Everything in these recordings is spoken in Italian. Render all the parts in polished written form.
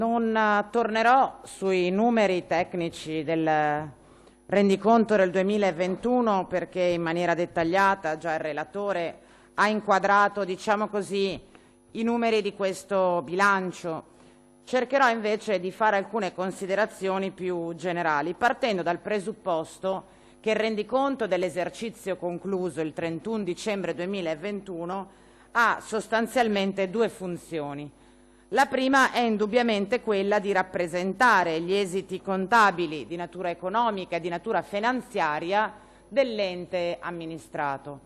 Non tornerò sui numeri tecnici del rendiconto del 2021 perché in maniera dettagliata già il relatore ha inquadrato, diciamo così, i numeri di questo bilancio. Cercherò invece di fare alcune considerazioni più generali, partendo dal presupposto che il rendiconto dell'esercizio concluso il 31 dicembre 2021 ha sostanzialmente due funzioni. La prima è indubbiamente quella di rappresentare gli esiti contabili di natura economica e di natura finanziaria dell'ente amministrato.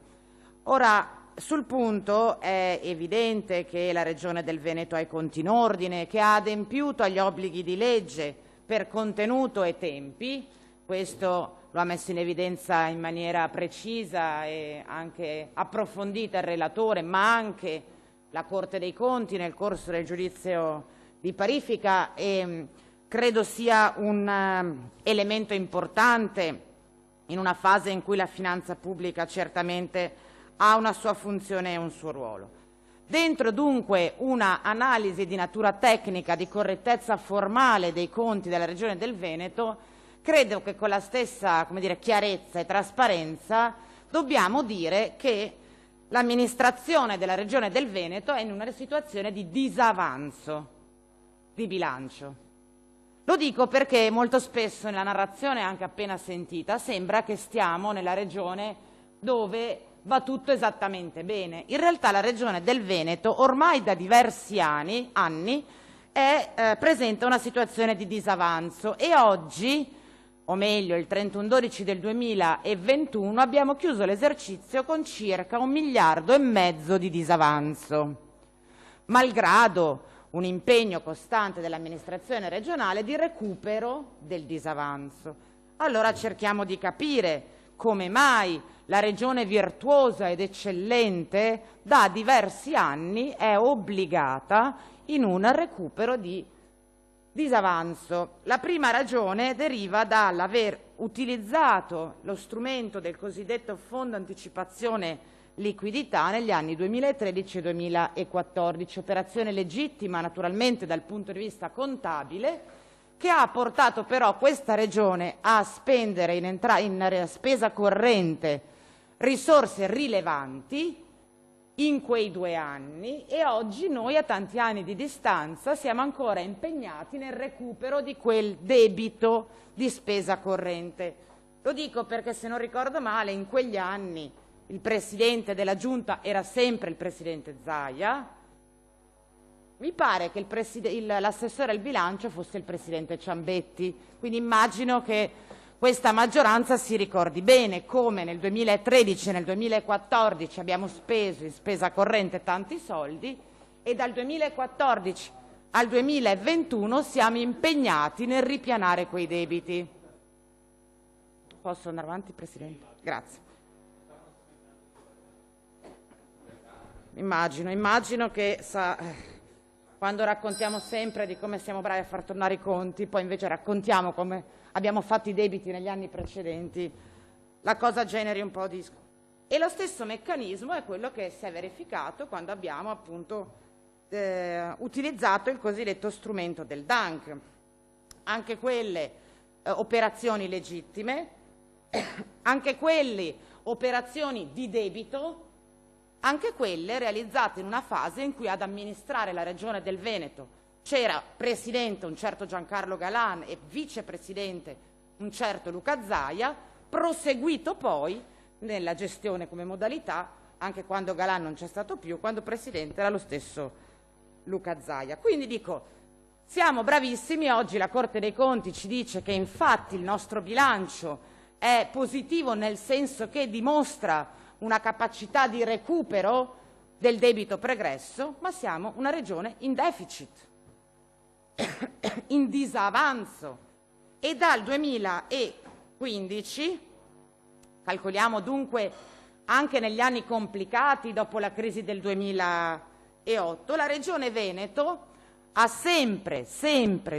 Ora, sul punto è evidente che la Regione del Veneto ha i conti in ordine, che ha adempiuto agli obblighi di legge per contenuto e tempi. Questo lo ha messo in evidenza in maniera precisa e anche approfondita il relatore, ma anche la Corte dei Conti nel corso del giudizio di parifica, e credo sia un elemento importante in una fase in cui la finanza pubblica certamente ha una sua funzione e un suo ruolo. Dentro dunque una analisi di natura tecnica di correttezza formale dei conti della Regione del Veneto, credo che con la stessa, chiarezza e trasparenza dobbiamo dire che l'amministrazione della Regione del Veneto è in una situazione di disavanzo di bilancio. Lo dico perché molto spesso nella narrazione anche appena sentita sembra che stiamo nella regione dove va tutto esattamente bene. In realtà la Regione del Veneto ormai da diversi anni presenta una situazione di disavanzo e oggi, o meglio il 31/12 del 2021, abbiamo chiuso l'esercizio con circa 1,5 miliardi di disavanzo, malgrado un impegno costante dell'amministrazione regionale di recupero del disavanzo. Allora cerchiamo di capire come mai la regione virtuosa ed eccellente da diversi anni è obbligata in un recupero di disavanzo. La prima ragione deriva dall'aver utilizzato lo strumento del cosiddetto Fondo Anticipazione Liquidità negli anni 2013 e 2014, operazione legittima naturalmente dal punto di vista contabile, che ha portato però questa regione a spendere in spesa corrente risorse rilevanti in quei 2 anni, e oggi noi a tanti anni di distanza siamo ancora impegnati nel recupero di quel debito di spesa corrente. Lo dico perché, se non ricordo male, in quegli anni il presidente della giunta era sempre il presidente Zaia. Mi pare che l'assessore al bilancio fosse il presidente Ciambetti, quindi immagino che questa maggioranza si ricordi bene come nel 2013 e nel 2014 abbiamo speso in spesa corrente tanti soldi e dal 2014 al 2021 siamo impegnati nel ripianare quei debiti. Posso andare avanti, Presidente? Grazie. Immagino che quando raccontiamo sempre di come siamo bravi a far tornare i conti, poi invece raccontiamo come abbiamo fatto i debiti negli anni precedenti, la cosa generi un po' di... E lo stesso meccanismo è quello che si è verificato quando abbiamo appunto utilizzato il cosiddetto strumento del DANC. Anche quelle operazioni legittime, anche quelle operazioni di debito, anche quelle realizzate in una fase in cui ad amministrare la Regione del Veneto c'era presidente un certo Giancarlo Galan e vicepresidente un certo Luca Zaia, proseguito poi nella gestione come modalità, anche quando Galan non c'è stato più, quando presidente era lo stesso Luca Zaia. Quindi dico, siamo bravissimi, oggi la Corte dei Conti ci dice che infatti il nostro bilancio è positivo nel senso che dimostra una capacità di recupero del debito pregresso, ma siamo una regione in deficit, in disavanzo, e dal 2015, calcoliamo dunque anche negli anni complicati dopo la crisi del 2008, la Regione Veneto ha sempre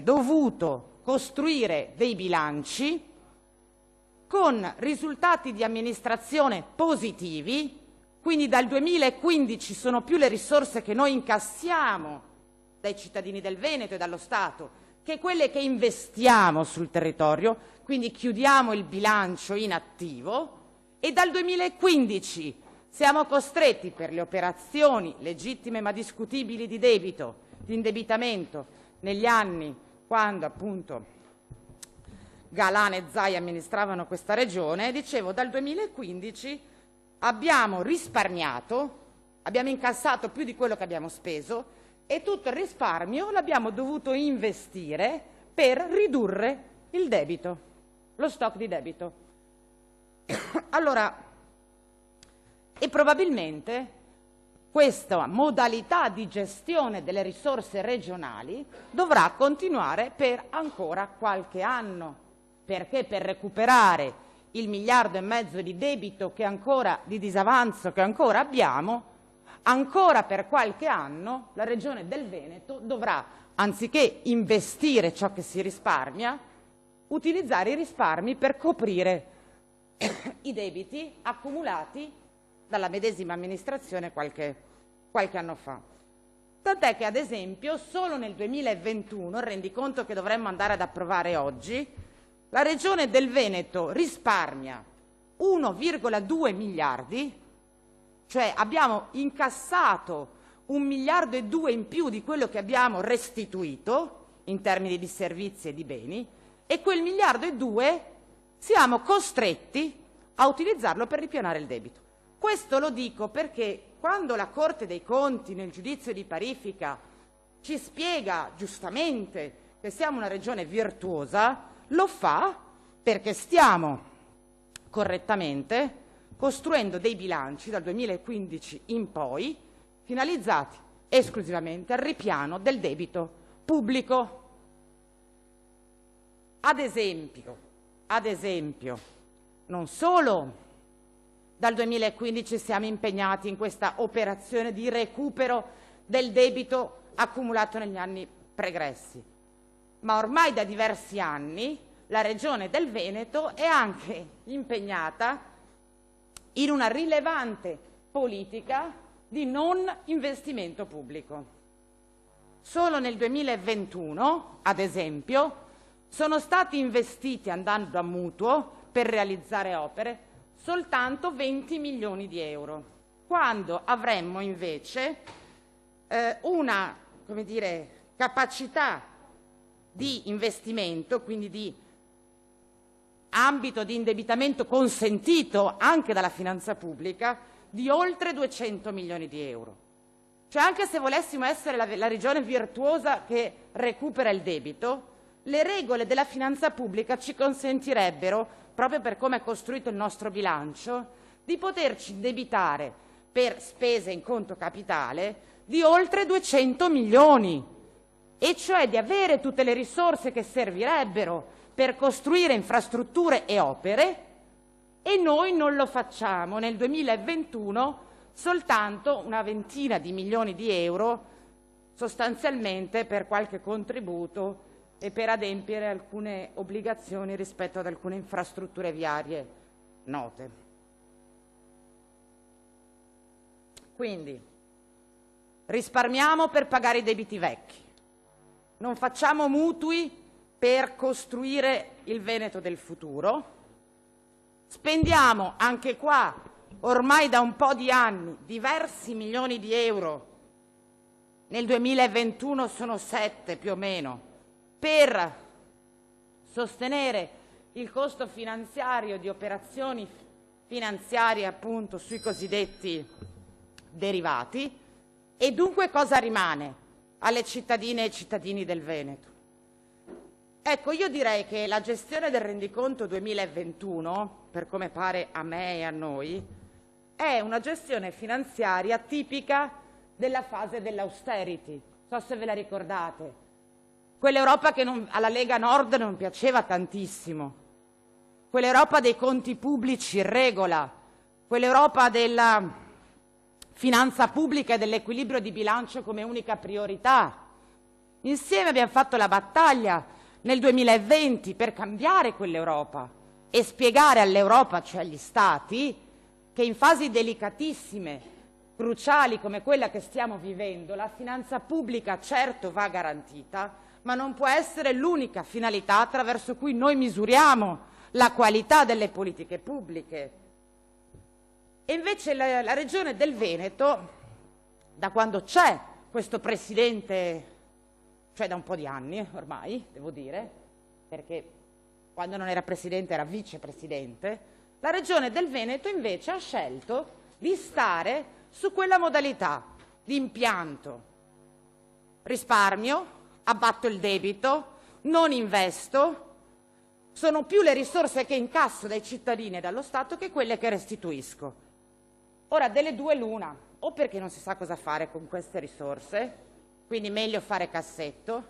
dovuto costruire dei bilanci con risultati di amministrazione positivi, quindi dal 2015 sono più le risorse che noi incassiamo dai cittadini del Veneto e dallo Stato che quelle che investiamo sul territorio, quindi chiudiamo il bilancio in attivo, e dal 2015 siamo costretti per le operazioni legittime ma discutibili di debito, di indebitamento, negli anni quando appunto Galan e Zai amministravano questa regione, dicevo, dal 2015 abbiamo risparmiato, abbiamo incassato più di quello che abbiamo speso e tutto il risparmio l'abbiamo dovuto investire per ridurre il debito, lo stock di debito. Allora, e probabilmente questa modalità di gestione delle risorse regionali dovrà continuare per ancora qualche anno, perché per recuperare il 1,5 miliardi di debito che ancora, di disavanzo che ancora abbiamo, ancora per qualche anno la Regione del Veneto dovrà, anziché investire ciò che si risparmia, utilizzare i risparmi per coprire i debiti accumulati dalla medesima amministrazione qualche anno fa. Tant'è che, ad esempio, solo nel 2021, il rendiconto che dovremmo andare ad approvare oggi, la Regione del Veneto risparmia 1,2 miliardi, cioè abbiamo incassato 1,2 miliardi in più di quello che abbiamo restituito in termini di servizi e di beni, e quel 1,2 miliardi siamo costretti a utilizzarlo per ripianare il debito. Questo lo dico perché quando la Corte dei Conti nel giudizio di parifica ci spiega giustamente che siamo una regione virtuosa, lo fa perché stiamo correttamente costruendo dei bilanci dal 2015 in poi finalizzati esclusivamente al ripiano del debito pubblico. Ad esempio, non solo dal 2015 siamo impegnati in questa operazione di recupero del debito accumulato negli anni pregressi, ma ormai da diversi anni la Regione del Veneto è anche impegnata in una rilevante politica di non investimento pubblico. Solo nel 2021, ad esempio, sono stati investiti, andando a mutuo per realizzare opere, soltanto 20 milioni di euro, quando avremmo invece una, come dire, capacità di investimento, quindi di ambito di indebitamento consentito anche dalla finanza pubblica, di oltre 200 milioni di euro. Cioè, anche se volessimo essere la regione virtuosa che recupera il debito, le regole della finanza pubblica ci consentirebbero, proprio per come è costruito il nostro bilancio, di poterci indebitare per spese in conto capitale di oltre 200 milioni, e cioè di avere tutte le risorse che servirebbero per costruire infrastrutture e opere, e noi non lo facciamo. Nel 2021 soltanto una ventina di milioni di euro, sostanzialmente per qualche contributo e per adempiere alcune obbligazioni rispetto ad alcune infrastrutture viarie note. Quindi risparmiamo per pagare i debiti vecchi, non facciamo mutui per costruire il Veneto del futuro, spendiamo anche qua ormai da un po' di anni diversi milioni di euro, nel 2021 sono 7 più o meno, per sostenere il costo finanziario di operazioni finanziarie appunto sui cosiddetti derivati. E dunque cosa rimane alle cittadine e ai cittadini del Veneto? Ecco, io direi che la gestione del rendiconto 2021, per come pare a me e a noi, è una gestione finanziaria tipica della fase dell'austerity. Non so se ve la ricordate. Quell'Europa che alla Lega Nord non piaceva tantissimo. Quell'Europa dei conti pubblici in regola. Quell'Europa della finanza pubblica e dell'equilibrio di bilancio come unica priorità. Insieme abbiamo fatto la battaglia nel 2020 per cambiare quell'Europa e spiegare all'Europa, cioè agli Stati, che in fasi delicatissime cruciali come quella che stiamo vivendo, la finanza pubblica certo va garantita, ma non può essere l'unica finalità attraverso cui noi misuriamo la qualità delle politiche pubbliche. E invece la Regione del Veneto, da quando c'è questo Presidente, cioè da un po' di anni ormai, devo dire, perché quando non era Presidente era Vicepresidente, la Regione del Veneto invece ha scelto di stare su quella modalità di impianto. Risparmio, abbatto il debito, non investo, sono più le risorse che incasso dai cittadini e dallo Stato che quelle che restituisco. Ora, delle due l'una, o perché non si sa cosa fare con queste risorse, quindi meglio fare cassetto,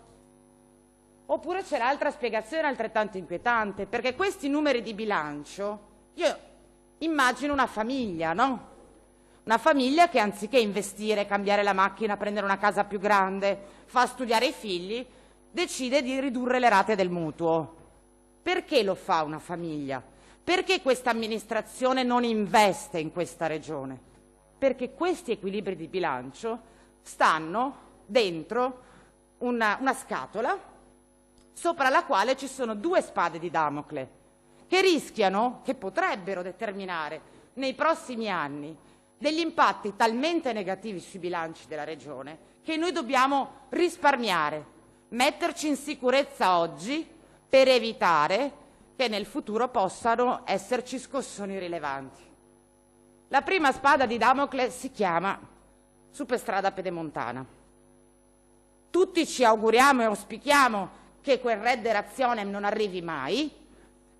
oppure c'è l'altra spiegazione altrettanto inquietante, perché questi numeri di bilancio, io immagino una famiglia, no? Una famiglia che anziché investire, cambiare la macchina, prendere una casa più grande, far studiare i figli, decide di ridurre le rate del mutuo. Perché lo fa una famiglia? Perché questa amministrazione non investe in questa regione? Perché questi equilibri di bilancio stanno dentro una scatola sopra la quale ci sono due spade di Damocle che rischiano, che potrebbero determinare nei prossimi anni degli impatti talmente negativi sui bilanci della regione che noi dobbiamo risparmiare, metterci in sicurezza oggi per evitare che nel futuro possano esserci scossoni rilevanti. La prima spada di Damocle si chiama Superstrada Pedemontana. Tutti ci auguriamo e auspichiamo che quel redde razionem non arrivi mai,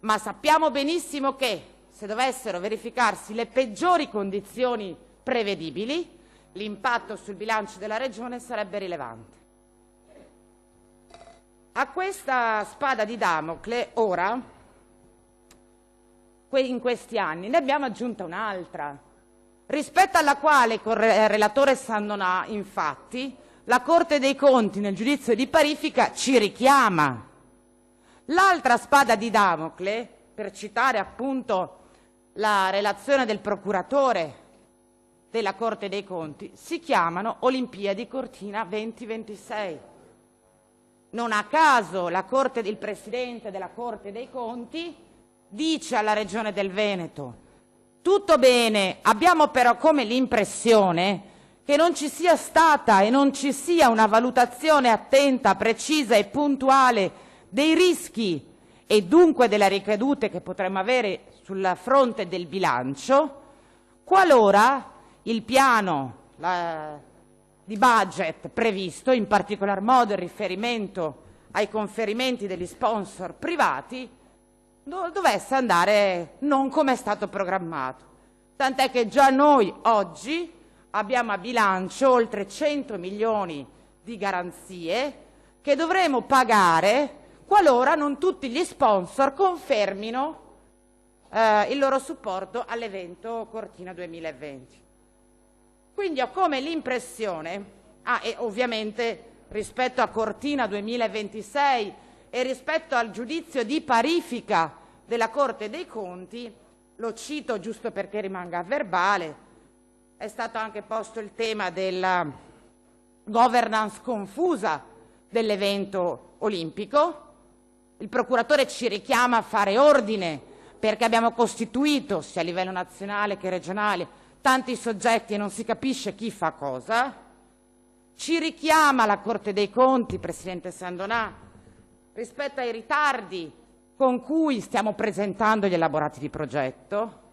ma sappiamo benissimo che se dovessero verificarsi le peggiori condizioni prevedibili, l'impatto sul bilancio della regione sarebbe rilevante. A questa spada di Damocle ora, in questi anni, ne abbiamo aggiunta un'altra, rispetto alla quale il relatore Sandonà, infatti, la Corte dei Conti nel giudizio di parifica ci richiama. L'altra spada di Damocle, per citare appunto la relazione del procuratore della Corte dei Conti, si chiamano Olimpiadi Cortina 2026. Non a caso il Presidente della Corte dei Conti dice alla Regione del Veneto: tutto bene, abbiamo però come l'impressione che non ci sia stata e non ci sia una valutazione attenta, precisa e puntuale dei rischi e dunque delle ricadute che potremmo avere sul fronte del bilancio, qualora il piano di budget previsto, in particolar modo il riferimento ai conferimenti degli sponsor privati, dovesse andare non come è stato programmato. Tant'è che già noi oggi abbiamo a bilancio oltre 100 milioni di garanzie che dovremo pagare qualora non tutti gli sponsor confermino il loro supporto all'evento Cortina 2020. Quindi ho come l'impressione, e ovviamente rispetto a Cortina 2026 e rispetto al giudizio di parifica della Corte dei Conti, lo cito giusto perché rimanga a verbale, è stato anche posto il tema della governance confusa dell'evento olimpico. Il procuratore ci richiama a fare ordine perché abbiamo costituito, sia a livello nazionale che regionale, tanti soggetti e non si capisce chi fa cosa. Ci richiama la Corte dei Conti, Presidente Sandonà, rispetto ai ritardi con cui stiamo presentando gli elaborati di progetto.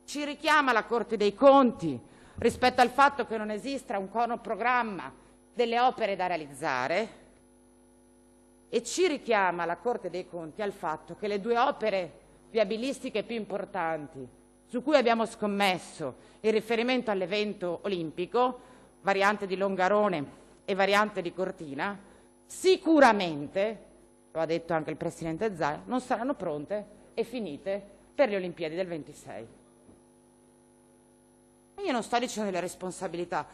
Ci richiama la Corte dei Conti rispetto al fatto che non esista un cronoprogramma delle opere da realizzare e ci richiama la Corte dei Conti al fatto che le due opere viabilistiche più importanti su cui abbiamo scommesso in riferimento all'evento olimpico, variante di Longarone e variante di Cortina, sicuramente, lo ha detto anche il Presidente Zaia, non saranno pronte e finite per le Olimpiadi del 26. Io non sto dicendo delle responsabilità.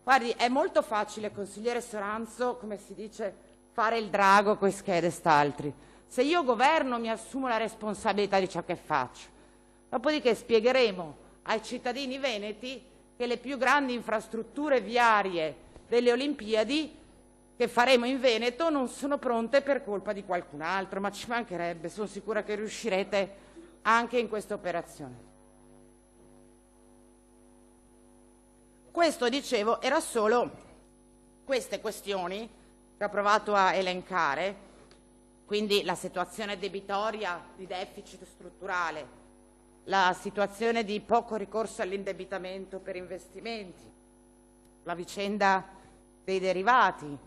Guardi, è molto facile, consigliere Soranzo, come si dice, fare il drago coi schede st'altri. Se io governo mi assumo la responsabilità di ciò che faccio. Dopodiché spiegheremo ai cittadini veneti che le più grandi infrastrutture viarie delle Olimpiadi che faremo in Veneto non sono pronte per colpa di qualcun altro, ma ci mancherebbe, sono sicura che riuscirete anche in questa operazione. Questo, dicevo, era solo queste questioni che ho provato a elencare, quindi la situazione debitoria di deficit strutturale, la situazione di poco ricorso all'indebitamento per investimenti, la vicenda dei derivati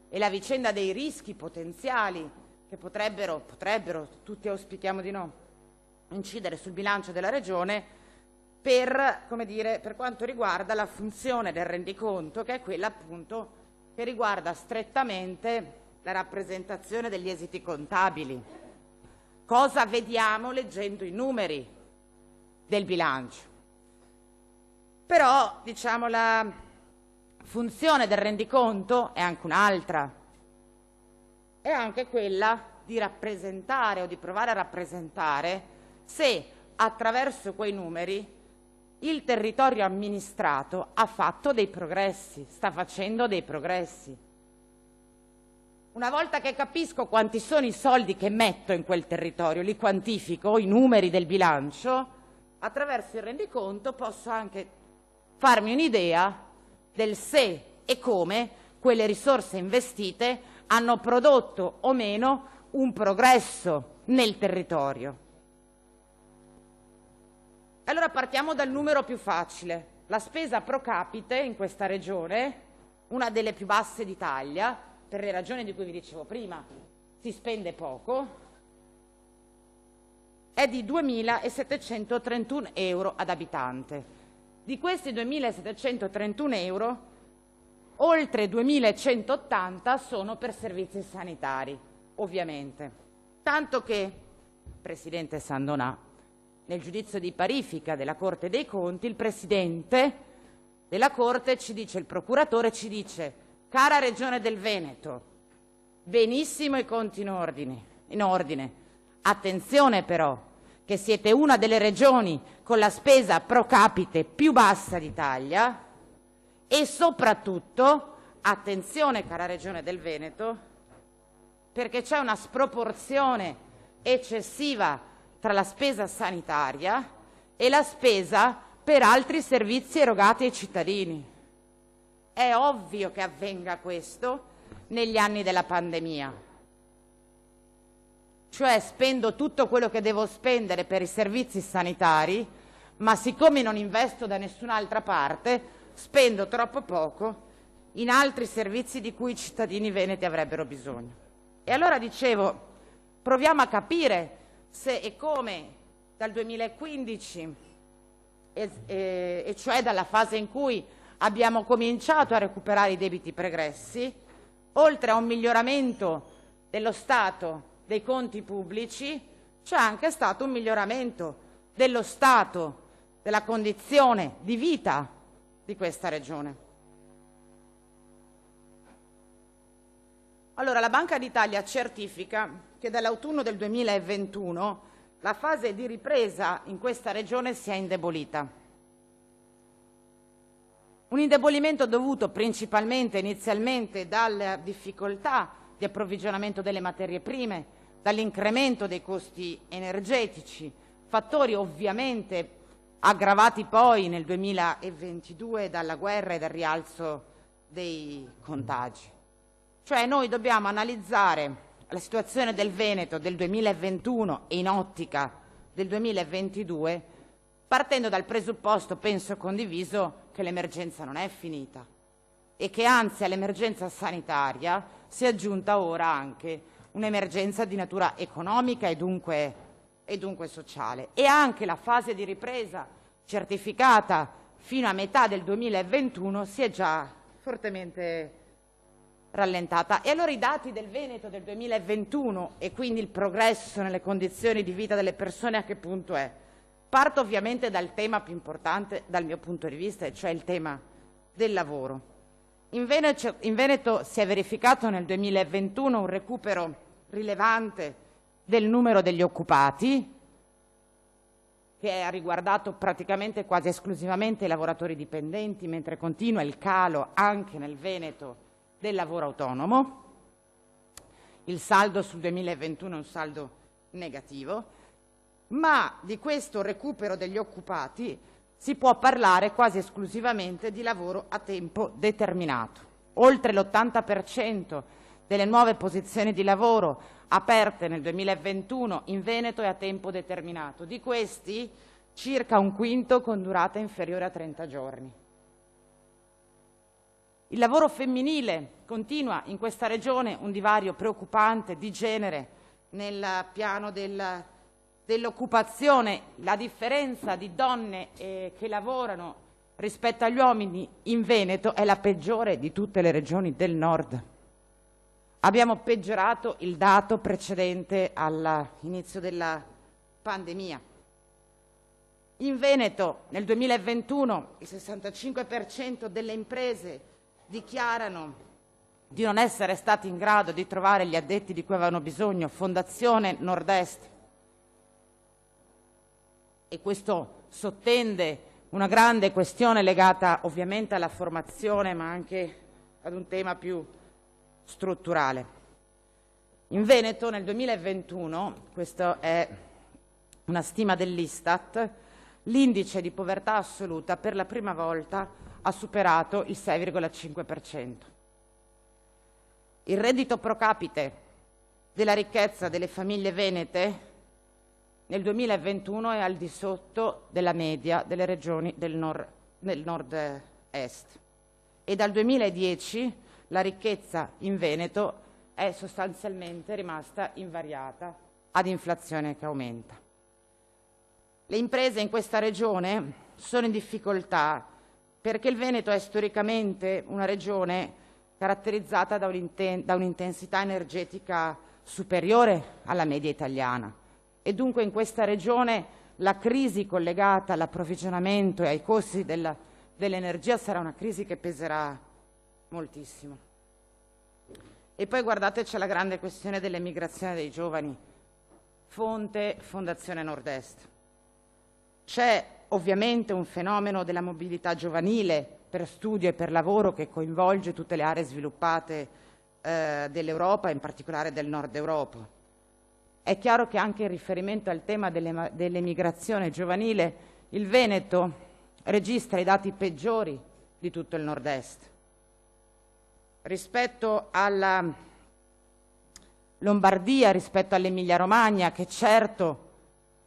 e la vicenda dei rischi potenziali che potrebbero, tutti auspichiamo di no, incidere sul bilancio della Regione per quanto riguarda la funzione del rendiconto, che è quella appunto che riguarda strettamente la rappresentazione degli esiti contabili. Cosa vediamo leggendo i numeri del bilancio? Però, diciamo, la funzione del rendiconto è anche un'altra, è anche quella di rappresentare o di provare a rappresentare se attraverso quei numeri il territorio amministrato ha fatto dei progressi, sta facendo dei progressi. Una volta che capisco quanti sono i soldi che metto in quel territorio, li quantifico, i numeri del bilancio, attraverso il rendiconto posso anche farmi un'idea del se e come quelle risorse investite hanno prodotto o meno un progresso nel territorio. Allora partiamo dal numero più facile. La spesa pro capite in questa regione, una delle più basse d'Italia, per le ragioni di cui vi dicevo prima, si spende poco, è di 2.731 euro ad abitante. Di questi 2.731 euro, oltre 2.180 sono per servizi sanitari, ovviamente. Tanto che, Presidente Sandonà, nel giudizio di parifica della Corte dei Conti, il Presidente della Corte ci dice, il procuratore ci dice: cara Regione del Veneto, benissimo i conti in ordine. Attenzione però, che siete una delle regioni con la spesa pro capite più bassa d'Italia e soprattutto, attenzione cara Regione del Veneto, perché c'è una sproporzione eccessiva tra la spesa sanitaria e la spesa per altri servizi erogati ai cittadini. È ovvio che avvenga questo negli anni della pandemia. Cioè spendo tutto quello che devo spendere per i servizi sanitari, ma siccome non investo da nessun'altra parte, spendo troppo poco in altri servizi di cui i cittadini veneti avrebbero bisogno. E allora dicevo, proviamo a capire se e come dal 2015, e cioè dalla fase in cui abbiamo cominciato a recuperare i debiti pregressi, oltre a un miglioramento dello stato dei conti pubblici, c'è anche stato un miglioramento dello stato della condizione di vita di questa regione. Allora, la Banca d'Italia certifica che dall'autunno del 2021 la fase di ripresa in questa regione si è indebolita. Un indebolimento dovuto principalmente inizialmente dalla difficoltà di approvvigionamento delle materie prime, dall'incremento dei costi energetici, fattori ovviamente aggravati poi nel 2022 dalla guerra e dal rialzo dei contagi. Cioè noi dobbiamo analizzare la situazione del Veneto del 2021 e in ottica del 2022 partendo dal presupposto, penso condiviso, che l'emergenza non è finita e che anzi all'emergenza sanitaria si è aggiunta ora anche un'emergenza di natura economica e dunque sociale, e anche la fase di ripresa certificata fino a metà del 2021 si è già fortemente rallentata. E allora i dati del Veneto del 2021 e quindi il progresso nelle condizioni di vita delle persone a che punto è? Parto ovviamente dal tema più importante dal mio punto di vista, e cioè il tema del lavoro. In Veneto si è verificato nel 2021 un recupero rilevante del numero degli occupati, che ha riguardato praticamente quasi esclusivamente i lavoratori dipendenti, mentre continua il calo anche nel Veneto del lavoro autonomo. Il saldo sul 2021 è un saldo negativo, ma di questo recupero degli occupati si può parlare quasi esclusivamente di lavoro a tempo determinato. Oltre l'80% delle nuove posizioni di lavoro aperte nel 2021 in Veneto è a tempo determinato. Di questi, circa un quinto con durata inferiore a 30 giorni. Il lavoro femminile continua in questa regione un divario preoccupante di genere nel piano dell'occupazione. La differenza di donne che lavorano rispetto agli uomini in Veneto è la peggiore di tutte le regioni del nord. Abbiamo peggiorato il dato precedente all'inizio della pandemia. In Veneto nel 2021 il 65% delle imprese dichiarano di non essere stati in grado di trovare gli addetti di cui avevano bisogno, Fondazione Nord-Est. E questo sottende una grande questione legata ovviamente alla formazione, ma anche ad un tema più strutturale. In Veneto nel 2021, questa è una stima dell'Istat, l'indice di povertà assoluta per la prima volta ha superato il 6,5%. Il reddito pro capite della ricchezza delle famiglie venete nel 2021 è al di sotto della media delle regioni del nord-est e dal 2010 la ricchezza in Veneto è sostanzialmente rimasta invariata ad inflazione che aumenta. Le imprese in questa regione sono in difficoltà perché il Veneto è storicamente una regione caratterizzata da un'intensità energetica superiore alla media italiana e dunque in questa regione la crisi collegata all'approvvigionamento e ai costi dell'energia sarà una crisi che peserà moltissimo. E poi guardate, c'è la grande questione dell'emigrazione dei giovani, Fondazione Nord-Est. C'è ovviamente un fenomeno della mobilità giovanile per studio e per lavoro che coinvolge tutte le aree sviluppate dell'Europa, in particolare del nord Europa. È chiaro che anche in riferimento al tema dell'emigrazione giovanile il Veneto registra i dati peggiori di tutto il nord-est. Rispetto alla Lombardia, rispetto all'Emilia-Romagna, che certo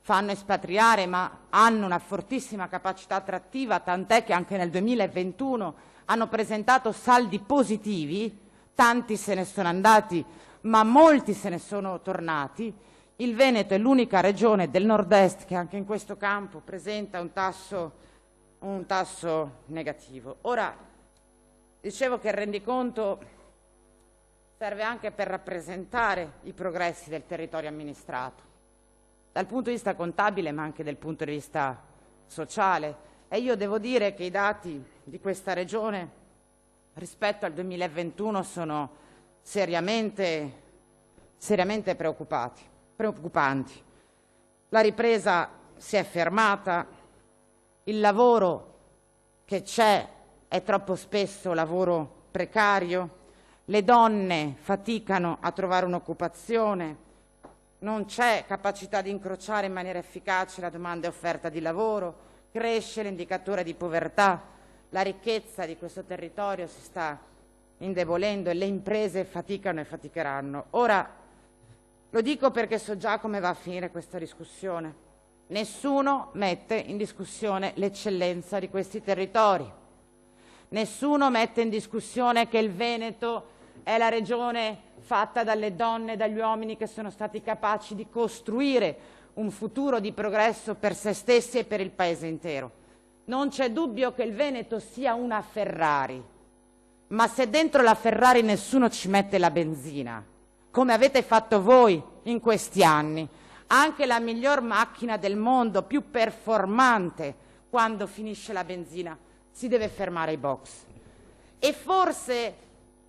fanno espatriare ma hanno una fortissima capacità attrattiva, tant'è che anche nel 2021 hanno presentato saldi positivi, tanti se ne sono andati ma molti se ne sono tornati. Il Veneto è l'unica regione del nord-est che anche in questo campo presenta un tasso negativo. Ora, dicevo che il rendiconto serve anche per rappresentare i progressi del territorio amministrato, dal punto di vista contabile ma anche dal punto di vista sociale. E io devo dire che i dati di questa regione rispetto al 2021 sono seriamente preoccupanti. La ripresa si è fermata, il lavoro che c'è è troppo spesso lavoro precario, le donne faticano a trovare un'occupazione, non c'è capacità di incrociare in maniera efficace la domanda e offerta di lavoro, cresce l'indicatore di povertà, la ricchezza di questo territorio si sta indebolendo e le imprese faticano e faticheranno. Ora, lo dico perché so già come va a finire questa discussione. Nessuno mette in discussione l'eccellenza di questi territori. Nessuno mette in discussione che il Veneto è la regione fatta dalle donne e dagli uomini che sono stati capaci di costruire un futuro di progresso per se stessi e per il Paese intero. Non c'è dubbio che il Veneto sia una Ferrari, ma se dentro la Ferrari nessuno ci mette la benzina, come avete fatto voi in questi anni, anche la miglior macchina del mondo, più performante, quando finisce la benzina, si deve fermare ai box. E forse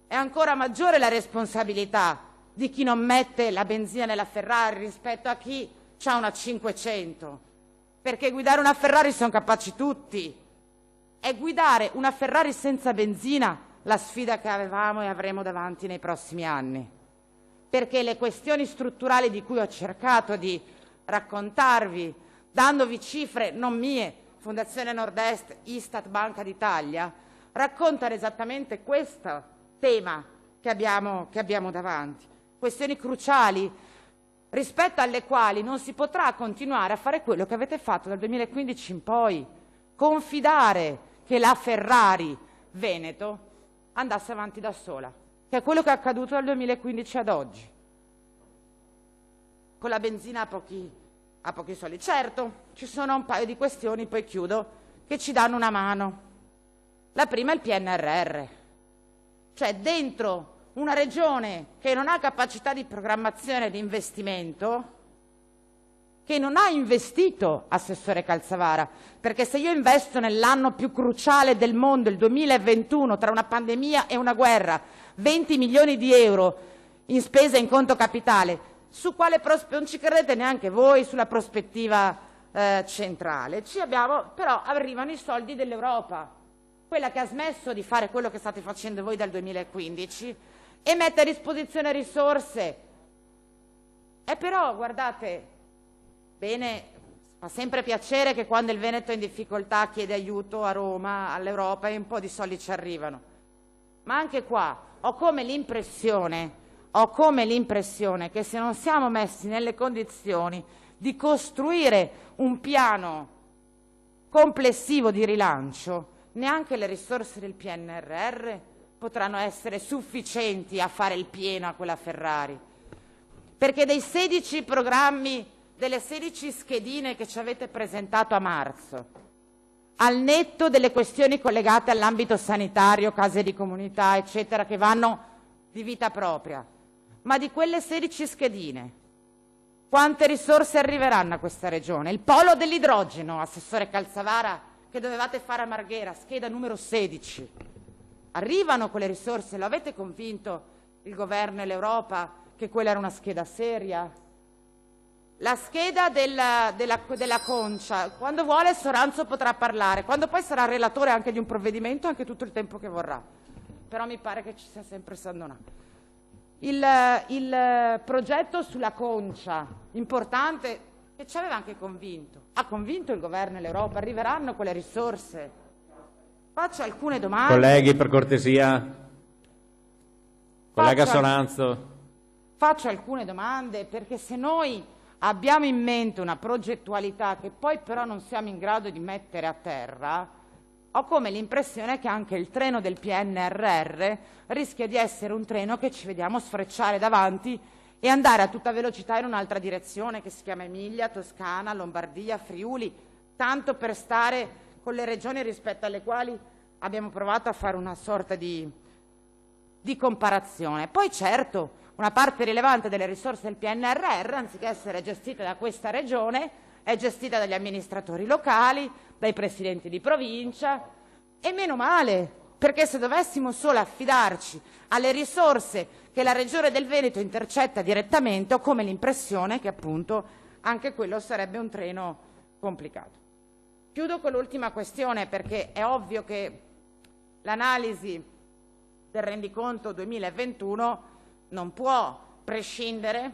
è ancora maggiore la responsabilità di chi non mette la benzina nella Ferrari rispetto a chi ha una 500. perché guidare una Ferrari sono capaci tutti. È guidare una Ferrari senza benzina la sfida che avevamo e avremo davanti nei prossimi anni. Perché le questioni strutturali di cui ho cercato di raccontarvi, dandovi cifre non mie, Fondazione Nord-Est, Istat, Banca d'Italia, raccontano esattamente questo tema che abbiamo davanti. Questioni cruciali rispetto alle quali non si potrà continuare a fare quello che avete fatto dal 2015 in poi, confidare che la Ferrari Veneto andasse avanti da sola, che è quello che è accaduto dal 2015 ad oggi, con la benzina a pochi soldi. Certo, ci sono un paio di questioni, poi chiudo, che ci danno una mano. La prima è il PNRR, cioè dentro una regione che non ha capacità di programmazione e di investimento, che non ha investito, Assessore Calzavara, perché se io investo nell'anno più cruciale del mondo, il 2021, tra una pandemia e una guerra, 20 milioni di euro in spesa in conto capitale, su quale non ci credete neanche voi sulla prospettiva centrale. Però arrivano i soldi dell'Europa, quella che ha smesso di fare quello che state facendo voi dal 2015 e mette a disposizione risorse. E però, guardate, bene, fa sempre piacere che quando il Veneto è in difficoltà chiede aiuto a Roma, all'Europa e un po' di soldi ci arrivano. Ma anche qua ho come l'impressione che se non siamo messi nelle condizioni di costruire un piano complessivo di rilancio, neanche le risorse del PNRR potranno essere sufficienti a fare il pieno a quella Ferrari. Perché dei 16 programmi, delle 16 schedine che ci avete presentato a marzo, al netto delle questioni collegate all'ambito sanitario, case di comunità, eccetera, che vanno di vita propria, ma di quelle 16 schedine, quante risorse arriveranno a questa regione? Il polo dell'idrogeno, Assessore Calzavara, che dovevate fare a Marghera, scheda numero 16. Arrivano quelle risorse? Lo avete convinto il governo e l'Europa che quella era una scheda seria? La scheda della Concia, quando vuole Soranzo potrà parlare, quando poi sarà relatore anche di un provvedimento, anche tutto il tempo che vorrà. Però mi pare che ci sia sempre Sandona. Il progetto sulla Concia, importante, che ci aveva anche convinto. Ha convinto il governo e l'Europa? Arriveranno quelle risorse? Faccio alcune domande. Colleghi, per cortesia. Collega Soranzo. Faccio alcune domande perché se noi abbiamo in mente una progettualità che poi però non siamo in grado di mettere a terra, ho come l'impressione che anche il treno del PNRR rischia di essere un treno che ci vediamo sfrecciare davanti e andare a tutta velocità in un'altra direzione che si chiama Emilia, Toscana, Lombardia, Friuli, tanto per stare con le regioni rispetto alle quali abbiamo provato a fare una sorta di comparazione. Poi certo, una parte rilevante delle risorse del PNRR, anziché essere gestita da questa regione, è gestita dagli amministratori locali, dai presidenti di provincia, e meno male, perché se dovessimo solo affidarci alle risorse che la Regione del Veneto intercetta direttamente, ho come l'impressione che appunto anche quello sarebbe un treno complicato. Chiudo con l'ultima questione perché è ovvio che l'analisi del rendiconto 2021 non può prescindere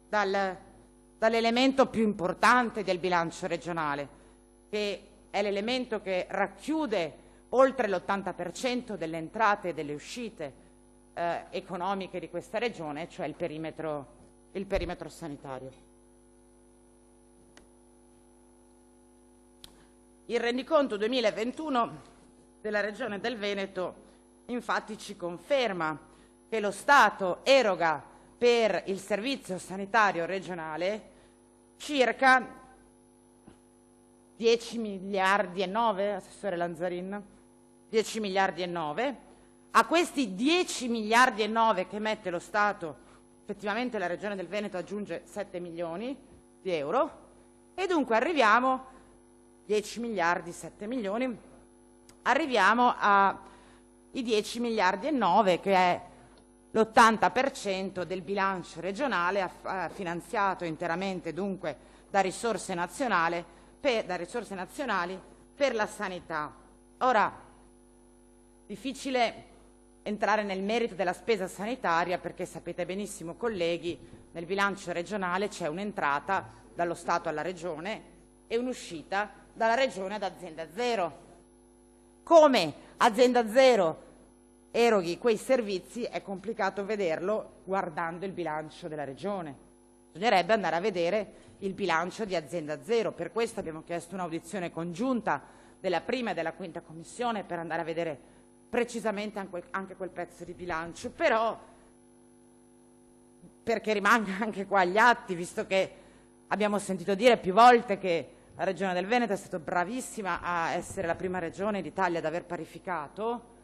dall'elemento più importante del bilancio regionale, che è l'elemento che racchiude oltre l'80% delle entrate e delle uscite economiche di questa regione, cioè il perimetro sanitario. Il rendiconto 2021 della Regione del Veneto infatti ci conferma che lo Stato eroga per il servizio sanitario regionale circa 10 miliardi e 9, Assessore Lanzarin, 10 miliardi e 9. A questi 10 miliardi e 9 che mette lo Stato, effettivamente la Regione del Veneto aggiunge 7 milioni di euro e dunque arriviamo 10 miliardi, 7 milioni, arriviamo ai 10 miliardi e 9 che è l'80% del bilancio regionale finanziato interamente dunque da risorse nazionali da risorse nazionali per la sanità. Ora, difficile entrare nel merito della spesa sanitaria perché sapete benissimo, colleghi, nel bilancio regionale c'è un'entrata dallo Stato alla Regione e un'uscita dalla Regione ad azienda zero. Come azienda zero eroghi quei servizi è complicato vederlo guardando il bilancio della Regione. Bisognerebbe andare a vedere il bilancio di azienda zero. Per questo abbiamo chiesto un'audizione congiunta della prima e della quinta commissione per andare a vedere precisamente anche quel pezzo di bilancio, però perché rimanga anche qua agli atti, visto che abbiamo sentito dire più volte che la Regione del Veneto è stata bravissima a essere la prima regione d'Italia ad aver parificato,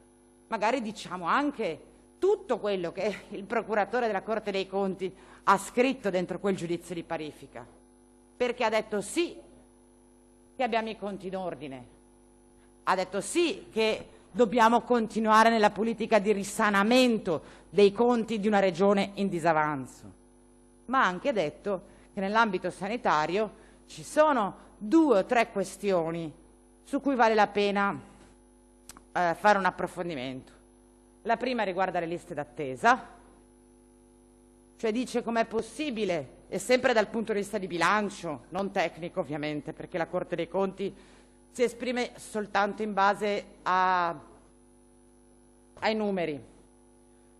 magari diciamo anche tutto quello che il procuratore della Corte dei Conti ha scritto dentro quel giudizio di parifica, perché ha detto sì che abbiamo i conti in ordine, ha detto sì che dobbiamo continuare nella politica di risanamento dei conti di una regione in disavanzo, ma ha anche detto che nell'ambito sanitario ci sono 2 o 3 questioni su cui vale la pena fare un approfondimento. La prima riguarda le liste d'attesa, cioè dice com'è possibile, e sempre dal punto di vista di bilancio, non tecnico ovviamente, perché la Corte dei Conti si esprime soltanto in base ai numeri.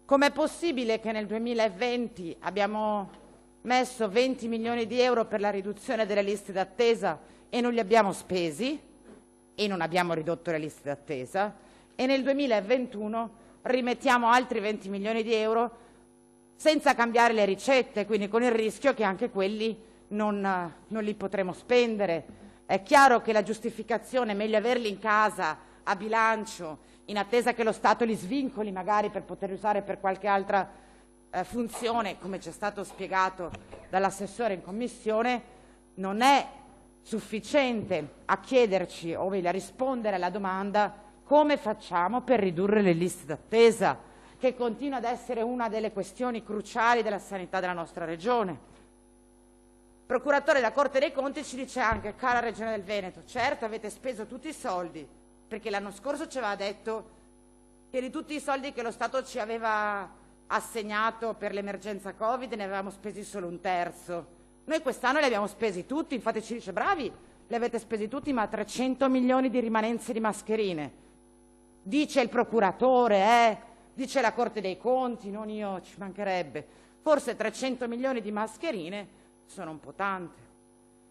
Com'è possibile che nel 2020 abbiamo messo 20 milioni di euro per la riduzione delle liste d'attesa e non li abbiamo spesi e non abbiamo ridotto le liste d'attesa, e nel 2021 rimettiamo altri 20 milioni di euro senza cambiare le ricette, quindi con il rischio che anche quelli non li potremo spendere. È chiaro che la giustificazione è meglio averli in casa a bilancio in attesa che lo Stato li svincoli magari per poter usare per qualche altra funzione, come ci è stato spiegato dall'assessore in commissione, non è sufficiente a chiederci o meglio a rispondere alla domanda come facciamo per ridurre le liste d'attesa, che continua ad essere una delle questioni cruciali della sanità della nostra regione. Il procuratore della Corte dei Conti ci dice anche: cara Regione del Veneto, certo avete speso tutti i soldi, perché l'anno scorso ci aveva detto che di tutti i soldi che lo Stato ci aveva assegnato per l'emergenza Covid ne avevamo spesi solo 1/3. Noi quest'anno li abbiamo spesi tutti, infatti ci dice: bravi, li avete spesi tutti, ma 300 milioni di rimanenze di mascherine. Dice il procuratore, dice la Corte dei Conti, non io, ci mancherebbe. Forse 300 milioni di mascherine sono un po' tante.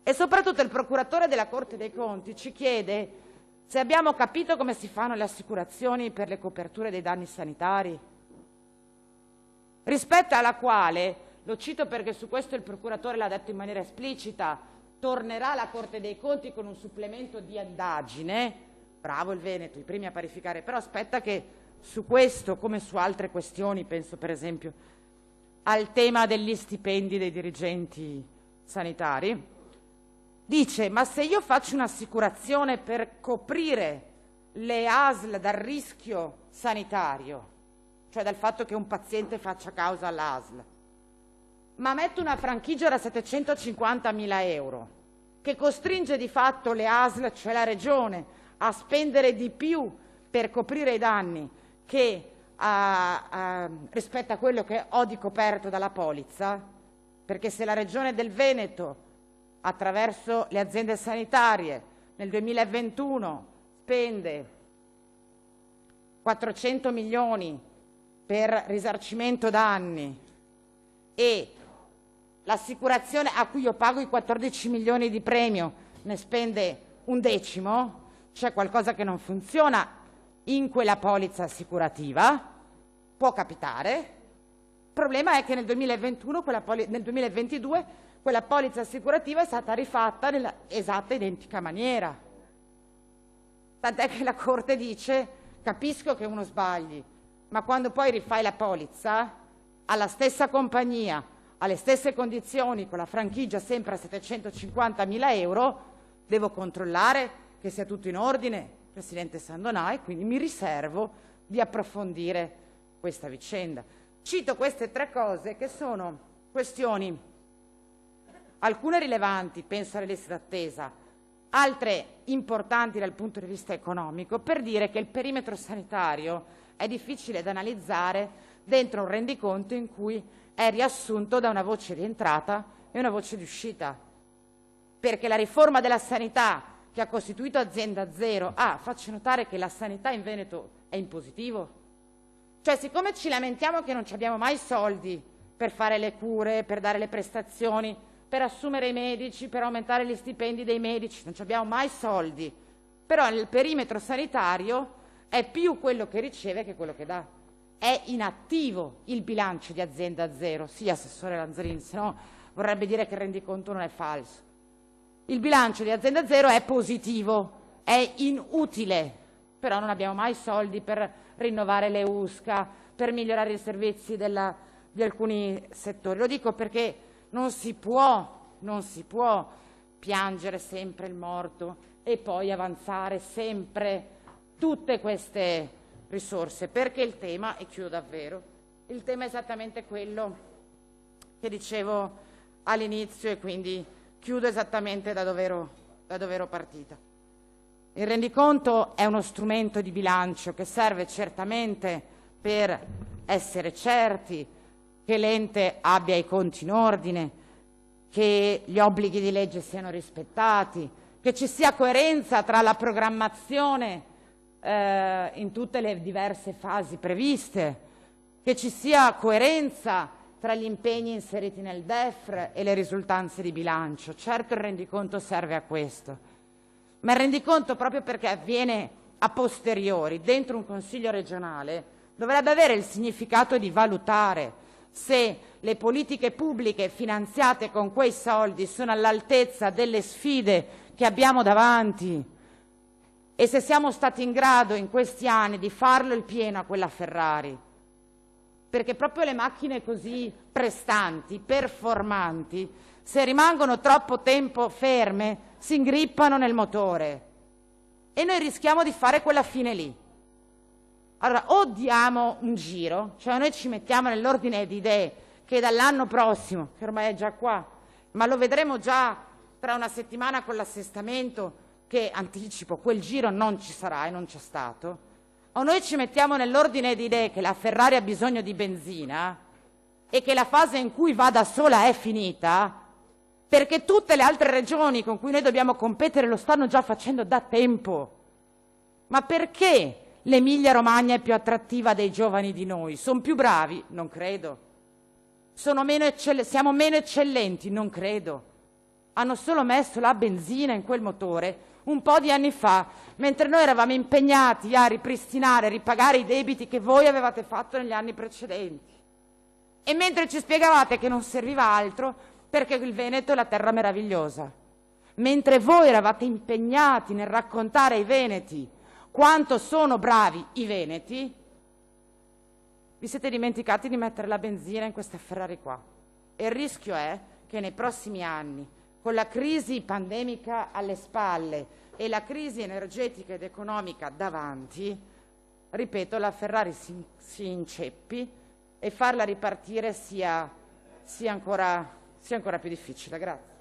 E soprattutto il procuratore della Corte dei Conti ci chiede se abbiamo capito come si fanno le assicurazioni per le coperture dei danni sanitari, rispetto alla quale, lo cito perché su questo il procuratore l'ha detto in maniera esplicita, tornerà la Corte dei Conti con un supplemento di indagine. Bravo il Veneto, i primi a parificare, però aspetta che su questo, come su altre questioni, penso per esempio al tema degli stipendi dei dirigenti sanitari, dice: ma se io faccio un'assicurazione per coprire le ASL dal rischio sanitario, cioè dal fatto che un paziente faccia causa all'ASL, ma metto una franchigia da 750.000 euro che costringe di fatto le ASL, cioè la Regione, a spendere di più per coprire i danni che rispetto a quello che ho di coperto dalla polizza, perché se la Regione del Veneto attraverso le aziende sanitarie nel 2021 spende 400 milioni per risarcimento danni e l'assicurazione a cui io pago i 14 milioni di premio ne spende 1/10, c'è qualcosa che non funziona in quella polizza assicurativa. Può capitare. Il problema è che nel 2022 quella polizza assicurativa è stata rifatta nella esatta identica maniera. Tant'è che la Corte dice: capisco che uno sbagli, ma quando poi rifai la polizza alla stessa compagnia, alle stesse condizioni, con la franchigia sempre a 750.000 euro, devo controllare che sia tutto in ordine, Presidente Sandonà, e quindi mi riservo di approfondire questa vicenda. Cito queste 3 cose che sono questioni, alcune rilevanti, penso alle liste d'attesa, altre importanti dal punto di vista economico, per dire che il perimetro sanitario è difficile da analizzare dentro un rendiconto in cui è riassunto da una voce di entrata e una voce di uscita, perché la riforma della sanità che ha costituito azienda zero, faccio notare che la sanità in Veneto è in positivo. Cioè, siccome ci lamentiamo che non abbiamo mai soldi per fare le cure, per dare le prestazioni, per assumere i medici, per aumentare gli stipendi dei medici, non abbiamo mai soldi, però nel perimetro sanitario è più quello che riceve che quello che dà. È inattivo il bilancio di azienda zero. Sì, assessore Lanzarini, se no vorrebbe dire che il rendiconto non è falso. Il bilancio di azienda zero è positivo, è inutile, però non abbiamo mai soldi per rinnovare le USCA, per migliorare i servizi di alcuni settori. Lo dico perché non si può piangere sempre il morto e poi avanzare sempre tutte queste risorse, perché il tema, e chiudo davvero, il tema è esattamente quello che dicevo all'inizio e quindi chiudo esattamente da dove ero partita. Il rendiconto è uno strumento di bilancio che serve certamente per essere certi che l'ente abbia i conti in ordine, che gli obblighi di legge siano rispettati, che ci sia coerenza tra la programmazione in tutte le diverse fasi previste, che ci sia coerenza tra gli impegni inseriti nel DEF e le risultanze di bilancio. Certo, il rendiconto serve a questo, ma il rendiconto, proprio perché avviene a posteriori, dentro un consiglio regionale, dovrebbe avere il significato di valutare se le politiche pubbliche finanziate con quei soldi sono all'altezza delle sfide che abbiamo davanti e se siamo stati in grado in questi anni di farlo il pieno a quella Ferrari. Perché proprio le macchine così prestanti, performanti, se rimangono troppo tempo ferme, si ingrippano nel motore e noi rischiamo di fare quella fine lì. Allora, o diamo un giro, cioè noi ci mettiamo nell'ordine di idee che dall'anno prossimo, che ormai è già qua, ma lo vedremo già tra una settimana con l'assestamento, che anticipo, quel giro non ci sarà e non c'è stato, o noi ci mettiamo nell'ordine di idee che la Ferrari ha bisogno di benzina e che la fase in cui va da sola è finita, perché tutte le altre regioni con cui noi dobbiamo competere lo stanno già facendo da tempo. Ma perché l'Emilia-Romagna è più attrattiva dei giovani di noi? Sono più bravi? Non credo. Siamo meno eccellenti? Non credo. Hanno solo messo la benzina in quel motore un po' di anni fa, mentre noi eravamo impegnati a ripristinare, ripagare i debiti che voi avevate fatto negli anni precedenti. E mentre ci spiegavate che non serviva altro perché il Veneto è la terra meravigliosa. Mentre voi eravate impegnati nel raccontare ai veneti quanto sono bravi i veneti, vi siete dimenticati di mettere la benzina in questa Ferrari qua. E il rischio è che nei prossimi anni, con la crisi pandemica alle spalle e la crisi energetica ed economica davanti, ripeto, la Ferrari si inceppi e farla ripartire sia ancora più difficile. Grazie.